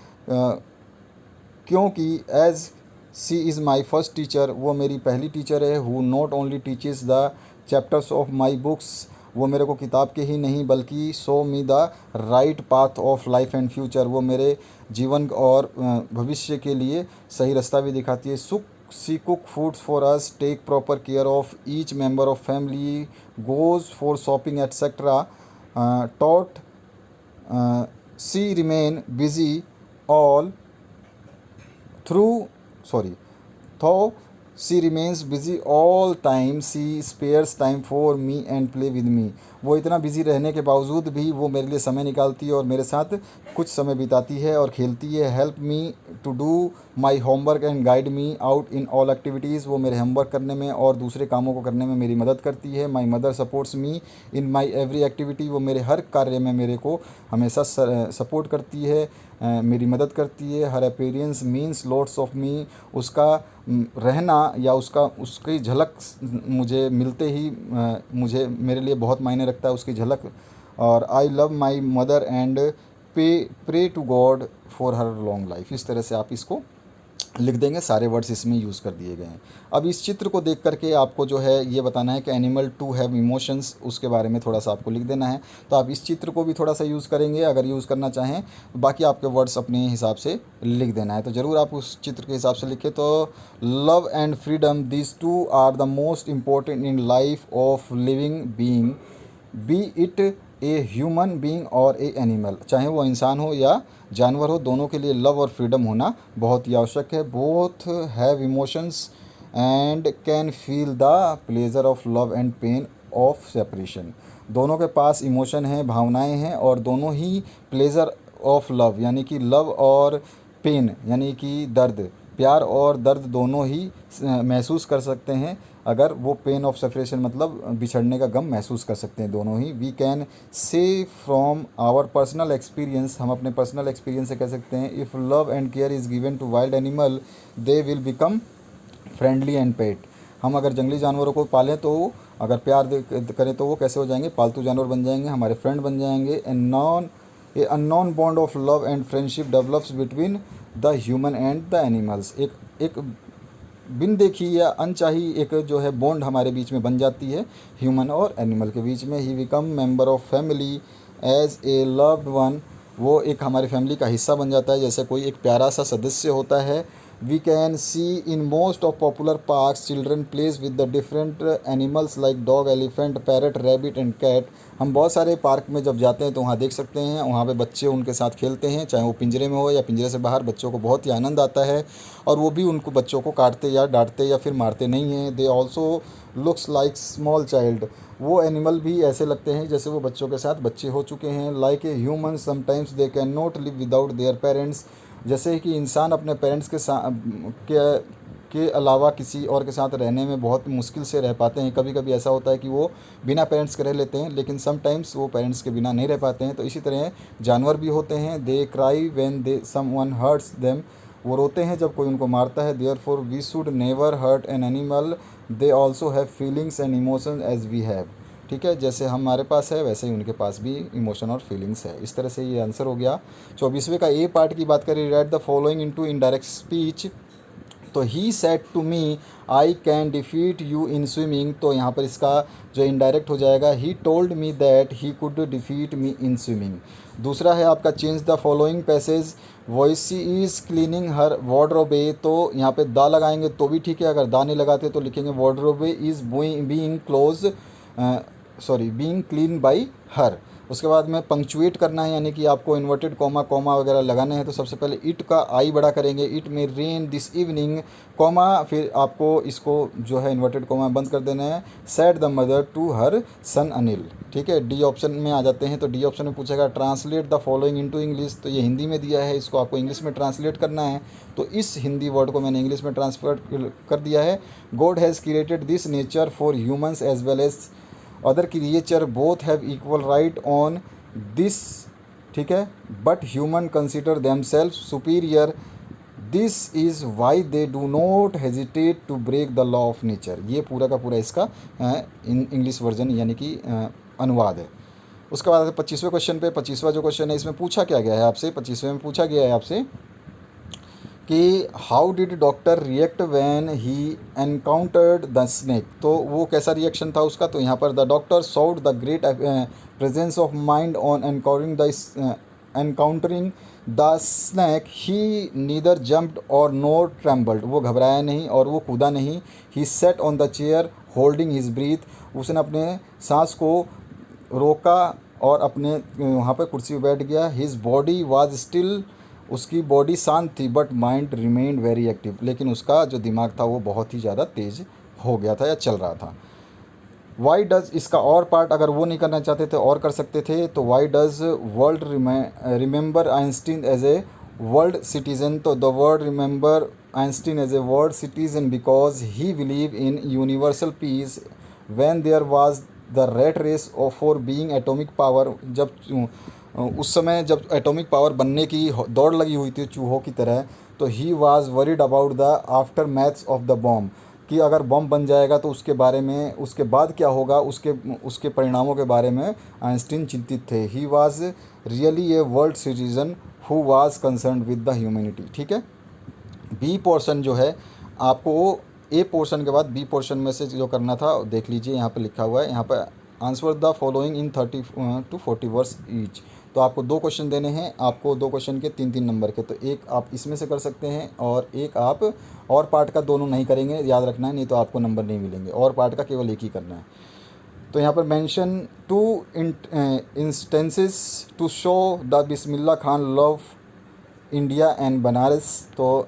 क्योंकि as she is my first teacher, वो मेरी पहली टीचर है। Who not only teaches the chapters of my books, वो मेरे को किताब के ही नहीं बल्कि show me the right path of life and future, वो मेरे जीवन और भविष्य के लिए सही रास्ता भी दिखाती है। सुख she cook foods for us, take proper care of each member of family, goes for shopping etcetera, though she remain busy all through though she remains busy all time, she spares time for me and play with me, वो इतना बिजी रहने के बावजूद भी वो मेरे लिए समय निकालती है और मेरे साथ कुछ समय बिताती है और खेलती है। Help me to do my homework and guide me out in all activities, वो मेरे होमवर्क करने में और दूसरे कामों को करने में मेरी मदद करती है। My mother supports me in my every activity, वो मेरे हर कार्य में मेरे को हमेशा सपोर्ट करती है, मेरी मदद करती है। Her appearance means lots of me, उसका रहना या उसकी झलक मुझे मिलते ही मुझे मेरे लिए बहुत मायने रखता है, उसकी झलक। और I love my mother and pray to God for her long life, इस तरह से आप इसको लिख देंगे, सारे वर्ड्स इसमें यूज़ कर दिए गए हैं। अब इस चित्र को देख करके आपको जो है ये बताना है कि एनिमल टू हैव इमोशंस, उसके बारे में थोड़ा सा आपको लिख देना है। तो आप इस चित्र को भी थोड़ा सा यूज़ करेंगे अगर यूज़ करना चाहें, बाकी आपके वर्ड्स अपने हिसाब से लिख देना है। तो ज़रूर आप उस चित्र के हिसाब से लिखें। तो love and freedom, this two are the most important in life of living being, be it a human being और ए एनिमल, चाहे वो इंसान हो या जानवर हो, दोनों के लिए लव और फ्रीडम होना बहुत ही आवश्यक है। Both have emotions and can feel the pleasure of love and pain of separation, दोनों के पास इमोशन हैं, भावनाएं हैं, और दोनों ही प्लेजर ऑफ लव यानी कि लव और पेन यानी कि दर्द, प्यार और दर्द दोनों ही महसूस कर सकते हैं। अगर वो पेन ऑफ सेपरेशन मतलब बिछड़ने का गम महसूस कर सकते हैं दोनों ही। We can say from our personal experience, हम अपने पर्सनल एक्सपीरियंस से कह सकते हैं, if love and care is given to wild animal they will become friendly and pet, हम अगर जंगली जानवरों को पालें तो अगर प्यार करें तो वो कैसे हो जाएंगे, पालतू जानवर बन जाएंगे, हमारे फ्रेंड बन जाएंगे। A unknown bond of love and friendship develops between the human and the animals, एक बिन देखी या अनचाही एक जो है बॉन्ड हमारे बीच में बन जाती है ह्यूमन और एनिमल के बीच में। He become member of family as a loved one, वो एक हमारी फैमिली का हिस्सा बन जाता है जैसे कोई एक प्यारा सा सदस्य होता है। We can see in most of popular parks children plays with the different animals like dog, elephant, parrot, rabbit and cat, हम बहुत सारे पार्क में जब जाते हैं तो वहाँ देख सकते हैं, वहाँ पे बच्चे उनके साथ खेलते हैं, चाहे वो पिंजरे में हो या पिंजरे से बाहर, बच्चों को बहुत ही आनंद आता है और वो भी उनको बच्चों को काटते या डांटते या फिर मारते नहीं हैं। They also looks like small child, वो एनिमल भी ऐसे लगते हैं जैसे वो बच्चों के साथ बच्चे हो चुके हैं। Like a human sometimes they can not live without their parents, जैसे कि इंसान अपने पेरेंट्स के अलावा किसी और के साथ रहने में बहुत मुश्किल से रह पाते हैं। कभी कभी ऐसा होता है कि वो बिना पेरेंट्स के रह लेते हैं, लेकिन समटाइम्स वो पेरेंट्स के बिना नहीं रह पाते हैं। तो इसी तरह जानवर भी होते हैं। They cry when they someone hurts them, वो रोते हैं जब कोई उनको मारता है। Therefore we should never hurt an animal, they also have feelings and emotions as we have, ठीक है, जैसे हमारे पास है वैसे ही उनके पास भी इमोशन और फीलिंग्स है। इस तरह से ये आंसर हो गया। 24वें का ए पार्ट की बात करें, write the following into indirect speech, तो he said to me I can defeat you in swimming, तो यहाँ पर इसका जो इनडायरेक्ट हो जाएगा, he told me that he could defeat me in swimming. दूसरा है आपका change the following passage, voice she is cleaning her wardrobe, तो यहाँ पे दा लगाएंगे तो भी ठीक है, अगर दा नहीं लगाते तो लिखेंगे wardrobe is being close being clean by her. उसके बाद में पंक्चुएट करना है, यानी कि आपको इन्वर्टेड कॉमा कॉमा वगैरह लगाने हैं। तो सबसे पहले इट का आई बड़ा करेंगे, इट में रेन दिस इवनिंग कॉमा, फिर आपको इसको जो है इन्वर्टेड कॉमा बंद कर देना है, said the mother to her son Anil, ठीक है। डी ऑप्शन में आ जाते हैं, तो डी ऑप्शन में पूछेगा translate the following into English, तो ये हिंदी में दिया है, इसको आपको इंग्लिश में ट्रांसलेट करना है। तो इस हिंदी वर्ड को मैंने इंग्लिश में ट्रांसफर कर दिया है। God has created this nature for humans as well as other creature, both have equal right on this, ठीक है, but human consider themselves superior, this is why they do not hesitate to break the law of nature. ये पूरा का पूरा इसका इंग्लिश वर्जन यानी कि अनुवाद है। उसके बाद 25वें क्वेश्चन पे, 25वां जो क्वेश्चन है इसमें पूछा क्या गया है आपसे, 25वें में पूछा गया है आपसे कि how did doctor react when he encountered the snake, तो वो कैसा रिएक्शन था उसका। तो यहाँ पर the doctor showed the great presence of mind on encountering the snake, he neither jumped और नोर ट्रेम्बल्ड, वो घबराया नहीं और वो कूदा नहीं। He sat on the chair holding his breath, उसने अपने सांस को रोका और अपने वहाँ पर कुर्सी पर बैठ गया। हिज बॉडी वाज स्टिल, उसकी बॉडी शांत थी, but mind remained very active, लेकिन उसका जो दिमाग था वो बहुत ही ज़्यादा तेज़ हो गया था या चल रहा था। वाई डज, इसका और पार्ट अगर वो नहीं करना चाहते थे और कर सकते थे, तो why does world remember Einstein as a world citizen, तो the world remember Einstein as a world citizen because he believe in universal peace when there was the rat race for being atomic power, जब उस समय जब एटॉमिक पावर बनने की दौड़ लगी हुई थी चूहों की तरह, तो he was worried about the after maths of the bomb, कि अगर बॉम्ब बन जाएगा तो उसके बारे में, उसके बाद क्या होगा, उसके परिणामों के बारे में आइंस्टीन चिंतित थे। He was really a world citizen who was concerned with the humanity, ठीक है। बी पोर्शन जो है आपको ए पोर्शन के बाद बी पोर्शन में से जो करना था देख लीजिए, यहाँ पे लिखा हुआ है, यहाँ पे answer the following in 30 to 40 words each. तो आपको 2 क्वेश्चन देने हैं, आपको 2 क्वेश्चन के 3-3 नंबर के, तो एक आप इसमें से कर सकते हैं और एक आप और पार्ट का दोनों नहीं करेंगे, याद रखना है, नहीं तो आपको नंबर नहीं मिलेंगे, और पार्ट का केवल एक ही करना है। तो यहाँ पर mention 2 instances to show the Bismillah Khan love India and Banaras. तो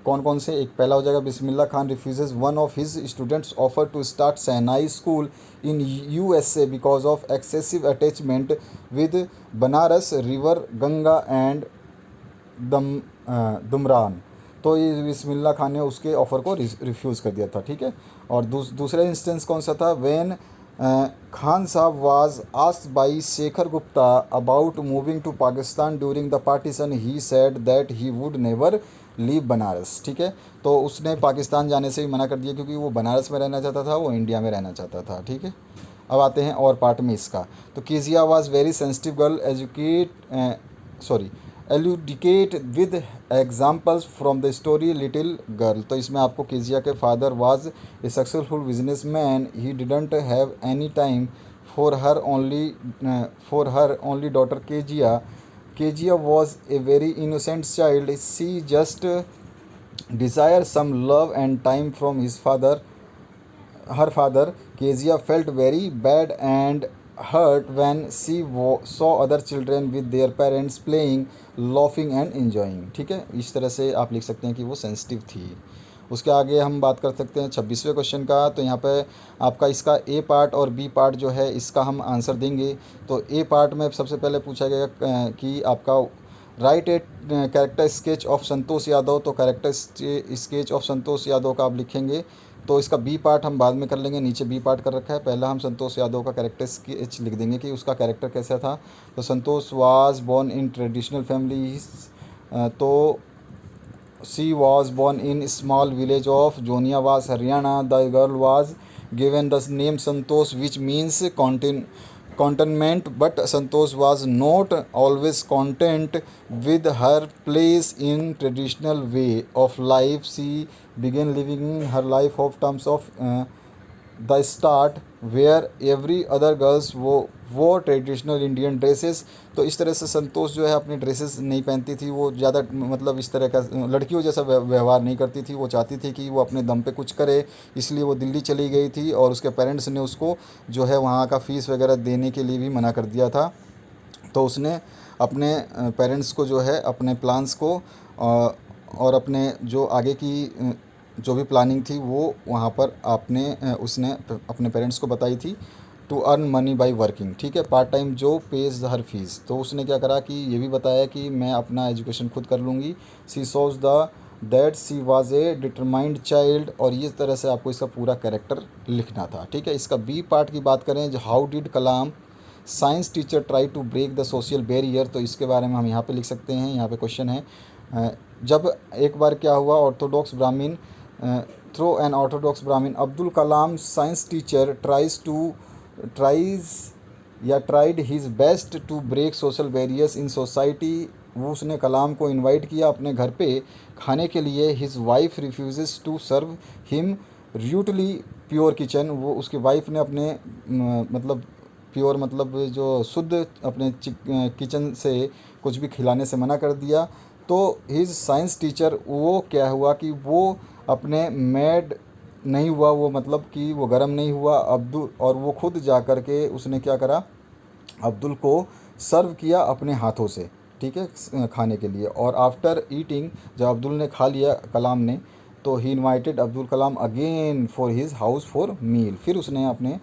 कौन कौन से, एक पहला हो जाएगा, Bismillah Khan refuses one of his students offer to start shehnai school in USA because of excessive attachment with Banaras river Ganga and Dumraon. तो ये बिस्मिल्लाह खान ने उसके ऑफ़र को रिफ्यूज़ कर दिया था, ठीक है। और दूसरा इंस्टेंस कौन सा था, when Khan Sahab was asked by Shekhar Gupta about moving to Pakistan during the partition he said that he would never leave Banaras, ठीक है। तो उसने पाकिस्तान जाने से ही मना कर दिया क्योंकि वो बनारस में रहना चाहता था, वो इंडिया में रहना चाहता था, ठीक है। अब आते हैं और पार्ट में इसका। तो Kezia was very sensitive girl elucidate with examples from the story little girl. तो इसमें आपको कीजिया के father was a successful business man, he didn't have any time for her only daughter Kezia. Kezia was a very innocent child, she just desire some love and time from his father her father. Kezia felt very bad and hurt when she saw other children with their parents playing, laughing and enjoying, ठीक है। इस तरह से आप लिख सकते हैं कि वो सेंसिटिव थी। उसके आगे हम बात कर सकते हैं 26वें क्वेश्चन का। तो यहाँ पे आपका इसका ए पार्ट और बी पार्ट जो है इसका हम आंसर देंगे। तो ए पार्ट में सबसे पहले पूछा गया कि आपका write a character sketch of Santosh Yadav. तो character sketch of Santosh Yadav का आप लिखेंगे। तो इसका बी पार्ट हम बाद में कर लेंगे, नीचे बी पार्ट कर रखा है। पहला हम संतोष यादव का कैरेक्टर स्केच लिख देंगे कि उसका कैरेक्टर कैसा था। तो Santosh was born in traditional family, तो she was born in small village of Joniyawas Haryana. The girl was given the name Santosh which means contentment, but Santosh was not always content with her place in traditional way of life. She began living her life of terms of the start where every other girls wore traditional Indian dresses। तो इस तरह से संतोष जो है अपनी ड्रेसेस नहीं पहनती थी, वो ज़्यादा मतलब इस तरह का लड़कियों जैसा व्यवहार नहीं करती थी। वो चाहती थी कि वो अपने दम पे कुछ करे, इसलिए वो दिल्ली चली गई थी और उसके पेरेंट्स ने उसको जो है वहाँ का फ़ीस वगैरह देने के लिए भी मना कर दिया था। तो उसने अपने पेरेंट्स को जो है अपने प्लान्स को और अपने जो आगे की जो भी प्लानिंग थी वो वहाँ पर उसने अपने पेरेंट्स को बताई थी। To earn money by working, ठीक है, पार्ट टाइम जो पेज हर फीस। तो उसने क्या करा कि ये भी बताया कि मैं अपना एजुकेशन खुद कर लूँगी। She shows that she was a determined child. और ये तरह से आपको इसका पूरा कैरेक्टर लिखना था, ठीक है। इसका बी पार्ट की बात करें, जो how did Kalam science teacher try to break the social barrier. तो इसके बारे में हम यहाँ पे लिख सकते हैं। यहाँ पे क्वेश्चन है, जब एक बार क्या हुआ, orthodox brahmin through an orthodox brahmin Abdul Kalam science teacher tried his best to break social barriers in society. वो उसने कलाम को इनवाइट किया अपने घर पे खाने के लिए। His wife refuses to serve him ritually pure kitchen. वो उसकी वाइफ ने अपने मतलब प्योर मतलब जो शुद्ध अपने किचन से कुछ भी खिलाने से मना कर दिया। तो हिज साइंस टीचर वो क्या हुआ कि वो अपने मेड नहीं हुआ, वो मतलब कि वो गर्म नहीं हुआ अब्दुल, और वो खुद जा कर के उसने क्या करा, अब्दुल को सर्व किया अपने हाथों से, ठीक है, खाने के लिए। और आफ्टर ईटिंग, जब अब्दुल ने खा लिया कलाम ने, तो he invited Abdul Kalam again for his house for meal. फिर उसने अपने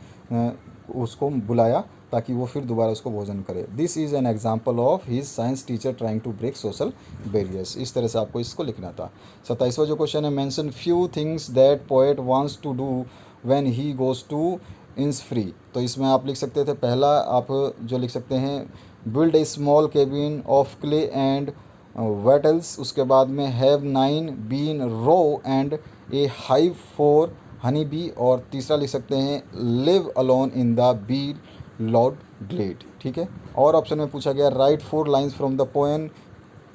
उसको बुलाया ताकि वो फिर दोबारा उसको भोजन करे। This is an example of his science teacher trying to break social barriers. इस तरह से आपको इसको लिखना था। 27वां जो क्वेश्चन है, mention few things that poet wants to do when he goes to Innisfree. तो इसमें आप लिख सकते थे, पहला आप जो लिख सकते हैं, build a small cabin of clay and wattles. उसके बाद में have 9 bean row and a hive for honey bee. और तीसरा लिख सकते हैं, live alone in the bee loud glade, ठीक है। और ऑप्शन में पूछा गया, write 4 lines from the poem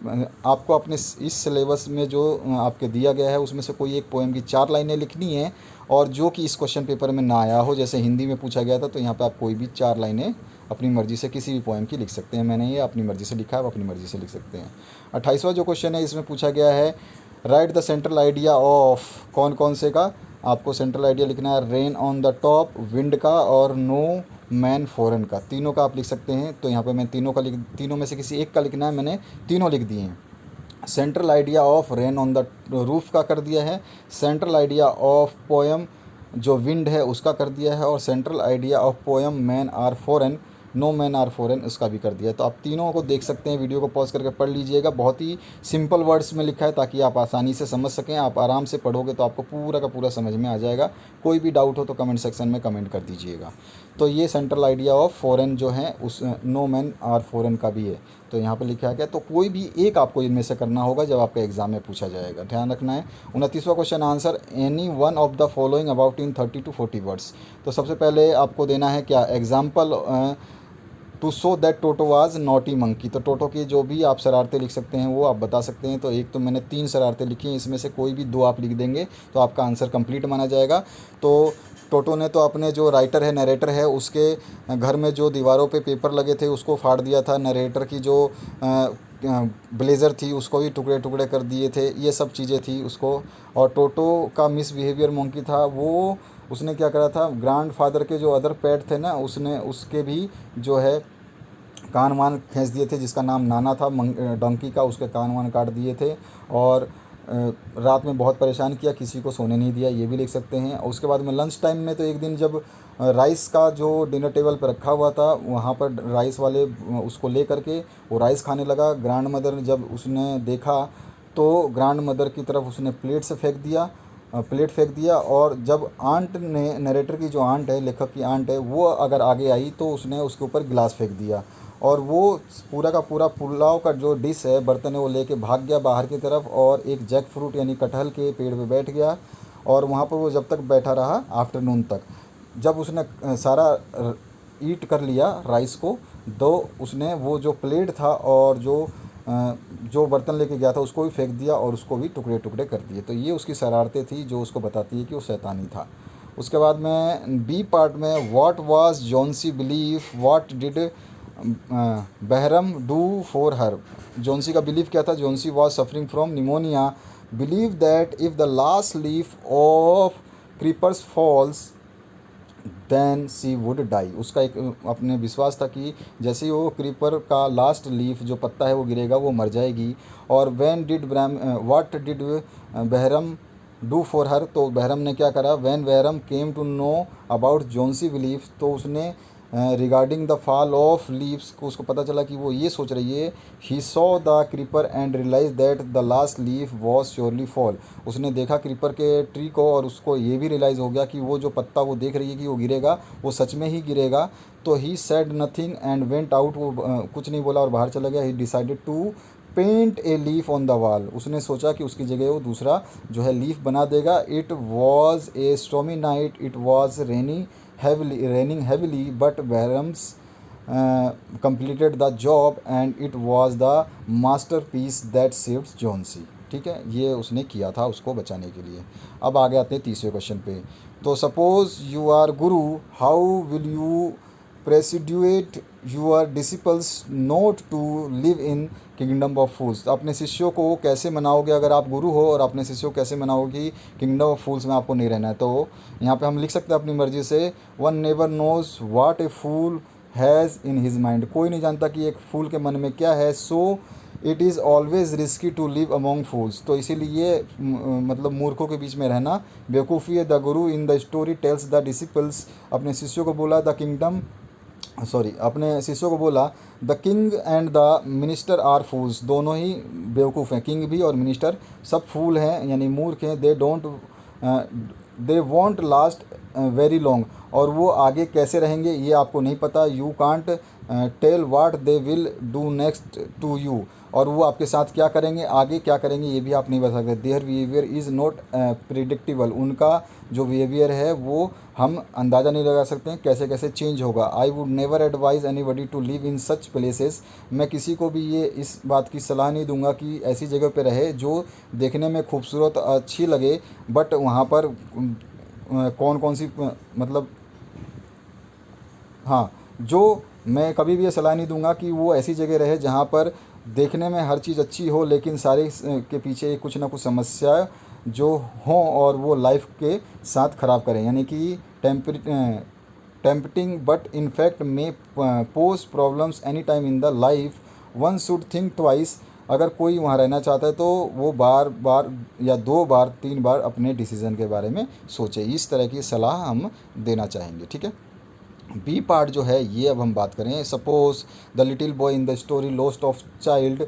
आपको अपने इस सिलेबस में जो आपके दिया गया है उसमें से कोई एक पोएम की 4 लाइनें लिखनी है, और जो कि इस क्वेश्चन पेपर में ना आया हो, जैसे हिंदी में पूछा गया था तो यहाँ पे आप कोई भी 4 लाइनें अपनी मर्ज़ी से किसी भी पोएम की लिख सकते हैं। मैंने ये अपनी मर्ज़ी से लिखा है, आप अपनी मर्ज़ी से लिख सकते हैं। 28वां जो क्वेश्चन है इसमें पूछा गया है right the central idea of, कौन कौन से का आपको सेंट्रल आइडिया लिखना है, rain on the top, wind का, और नो मैन फॉरेन का। तीनों का आप लिख सकते हैं। तो यहाँ पे मैं तीनों में से किसी एक का लिखना है, मैंने तीनों लिख दिए हैं। Central idea of rain on the roof का कर दिया है, सेंट्रल आइडिया ऑफ पोएम जो विंड है उसका कर दिया है, और central idea of poem man are foreign, no man are foreign, उसका भी कर दिया है। तो आप तीनों को देख सकते हैं, वीडियो को पॉज करके पढ़ लीजिएगा। बहुत ही सिंपल वर्ड्स में लिखा है ताकि आप आसानी से समझ सकें। आप आराम से पढ़ोगे तो आपको पूरा का पूरा समझ में आ जाएगा। कोई भी डाउट हो तो कमेंट सेक्शन में कमेंट कर दीजिएगा। तो ये सेंट्रल आइडिया ऑफ फॉरेन जो है उस नो मैन आर फॉरेन का भी है, तो यहाँ पर लिखा गया। तो कोई भी एक आपको इनमें से करना होगा जब आपके एग्जाम में पूछा जाएगा, ध्यान रखना है। 29वां question answer any one of the following about in 30 to 40 words. तो सबसे पहले आपको देना है क्या, example to show that Toto was naughty monkey. तो टोटो की जो भी आप शरारतें लिख सकते हैं वो आप बता सकते हैं। तो एक तो मैंने 3 शरारतें लिखी हैं, इसमें से कोई भी 2 आप लिख देंगे तो आपका आंसर कंप्लीट माना जाएगा। तो टोटो ने तो अपने जो राइटर है, नरेटर है, उसके घर में जो दीवारों पे पेपर लगे थे उसको फाड़ दिया था। नरेटर की जो ब्लेज़र थी उसको भी टुकड़े टुकड़े कर दिए थे। ये सब चीज़ें थी उसको। और टोटो का मिसबिहेवियर मंकी था, वो उसने क्या करा था, ग्रैंडफादर के जो अदर पेट थे ना, उसने उसके भी जो है कान वान खींच दिए थे। जिसका नाम नाना था डंकी का, उसके कान वान काट दिए थे। और रात में बहुत परेशान किया, किसी को सोने नहीं दिया, ये भी लिख सकते हैं। और उसके बाद में लंच टाइम में तो एक दिन जब राइस का जो डिनर टेबल पर रखा हुआ था वहाँ पर राइस वाले उसको ले करके वो राइस खाने लगा। ग्रैंड मदर ने जब उसने देखा तो ग्रैंड मदर की तरफ उसने प्लेट फेंक दिया। और जब आंट ने, नरेटर की जो आंट है, लेखक की आंट है, वो अगर आगे आई तो उसने उसके ऊपर गिलास फेंक दिया। और वो पूरा का पूरा पुलाव का जो डिश है, बर्तन है, वो लेके भाग गया बाहर की तरफ और एक जैक फ्रूट यानी कटहल के पेड़ पे बैठ गया। और वहाँ पर वो जब तक बैठा रहा आफ्टरनून तक। जब उसने सारा ईट कर लिया राइस को, तो उसने वो जो प्लेट था और जो बर्तन लेके गया था उसको भी फेंक दिया और उसको भी टुकड़े टुकड़े कर दिए। तो ये उसकी शरारतें थी जो उसको बताती है कि वो शैतानी था। उसके बाद में बी पार्ट में what was Johnsy belief, what did Behrman do for her. Johnsy का बिलीफ क्या था, Johnsy was suffering from pneumonia, believe that if the last leaf of creepers falls then she would die. उसका एक अपने विश्वास था कि जैसे ही वो क्रीपर का लास्ट लीफ जो पत्ता है वो गिरेगा वो मर जाएगी। और what did Behrman do for her, तो बहरम ने क्या करा, when Behrman came to know about Johnsy belief, तो उसने regarding the fall of leaves को उसको पता चला कि वो ये सोच रही है, he saw the creeper and realize that the last leaf was surely fall. उसने देखा क्रीपर के ट्री को और उसको ये भी रियलाइज़ हो गया कि वो जो पत्ता वो देख रही है कि वो गिरेगा वो सच में ही गिरेगा। तो he said nothing and went out, वो कुछ नहीं बोला और बाहर चला गया। He decided to paint a leaf on the wall, उसने सोचा कि उसकी जगह वो दूसरा जो है लीफ बना देगा। It was a stormy night, it was raining heavily, but Behram's completed the job and it was the masterpiece that saved Jonsy। ठीक है, ये उसने किया था उसको बचाने के लिए। अब आगे आते हैं तीसरे क्वेश्चन पे। तो suppose you are guru, how will you persuade your disciples not to live in kingdom of fools. अपने शिष्यों को कैसे मनाओगे, अगर आप गुरु हो और अपने शिष्यों को कैसे मनाओगे कि किंगडम ऑफ फूल्स में आपको नहीं रहना है। तो यहाँ पे हम लिख सकते हैं अपनी मर्जी से, one never knows what a fool has in his mind. कोई नहीं जानता कि एक फूल के मन में क्या है। So it is always risky to live among fools. तो इसीलिए मतलब मूर्खों के बीच में रहना बेवकूफ़ी है। The guru in the story tells the disciples, अपने शिष्यों को बोला अपने शिष्यों को बोला the king and the minister are fools, दोनों ही बेवकूफ़ हैं, किंग भी और मिनिस्टर सब फूल हैं यानी मूर्ख हैं। They won't last very long, और वो आगे कैसे रहेंगे ये आपको नहीं पता। You can't tell what they will do next to you, और वो आपके साथ क्या करेंगे, आगे क्या करेंगे ये भी आप नहीं बता सकते। Their behaviour is not predictable, उनका जो बिहेवियर है वो हम अंदाज़ा नहीं लगा सकते हैं कैसे कैसे चेंज होगा। I would never advise anybody to live in such places, मैं किसी को भी ये इस बात की सलाह नहीं दूंगा कि ऐसी जगह पे रहे जो देखने में खूबसूरत अच्छी लगे, बट वहाँ पर कौन कौन सी मतलब, हाँ, जो मैं कभी भी ये सलाह नहीं दूंगा कि वो ऐसी जगह रहे जहाँ पर देखने में हर चीज़ अच्छी हो लेकिन सारे के पीछे कुछ ना कुछ समस्या जो हों और वो लाइफ के साथ ख़राब करें, यानी कि tempting but in fact may pose problems any time in the life, one should think twice. अगर कोई वहाँ रहना चाहता है तो वो बार बार या 2 बार 3 बार अपने डिसीज़न के बारे में सोचे। इस तरह की सलाह हम देना चाहेंगे, ठीक है। बी पार्ट जो है ये अब हम बात करें। Suppose the little boy in the story lost of child,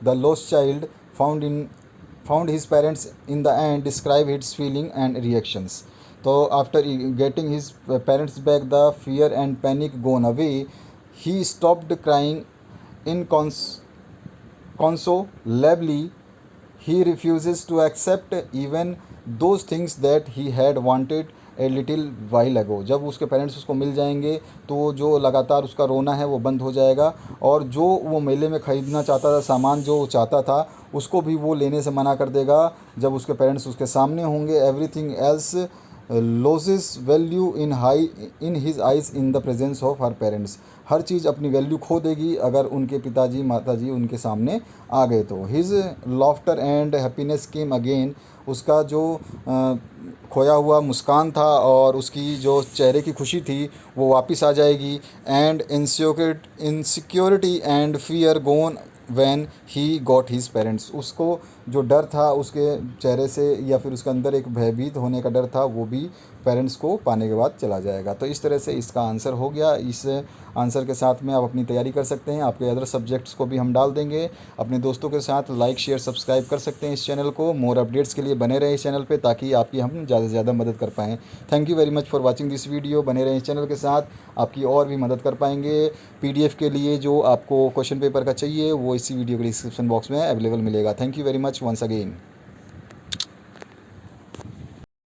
the lost child found his parents in the end, describe his feeling and reactions. तो after getting his parents back the fear and panic gone away, he stopped crying इन consolably. He refuses to accept even those things that he had wanted a little while ago. जब उसके पेरेंट्स उसको मिल जाएंगे तो जो लगातार उसका रोना है वो बंद हो जाएगा, और जो वो मेले में ख़रीदना चाहता था, सामान जो वो चाहता था, उसको भी वो लेने से मना कर देगा जब उसके पेरेंट्स उसके सामने होंगे। Everything else loses value in his eyes in the presence of her parents. हर चीज़ अपनी वैल्यू खो देगी अगर उनके पिताजी माताजी उनके सामने आ गए तो। His laughter and happiness came again, उसका जो खोया हुआ मुस्कान था और उसकी जो चेहरे की खुशी थी वो वापस आ जाएगी। And insecurity and fear gone when he got his parents, उसको जो डर था उसके चेहरे से या फिर उसके अंदर एक भयभीत होने का डर था वो भी पेरेंट्स को पाने के बाद चला जाएगा। तो इस तरह से इसका आंसर हो गया। इस आंसर के साथ में आप अपनी तैयारी कर सकते हैं। आपके अदर सब्जेक्ट्स को भी हम डाल देंगे। अपने दोस्तों के साथ लाइक शेयर सब्सक्राइब कर सकते हैं इस चैनल को। मोर अपडेट्स के लिए बने रहें इस चैनल पे ताकि आपकी हम ज़्यादा से ज़्यादा मदद कर पाएँ। Thank you very much for watching this video. बने रहें इस चैनल के साथ, आपकी और भी मदद कर पाएंगे। PDF के लिए जो आपको क्वेश्चन पेपर का चाहिए वो इसी वीडियो के डिस्क्रिप्शन बॉक्स में अवेलेबल मिलेगा। Thank you very much once again.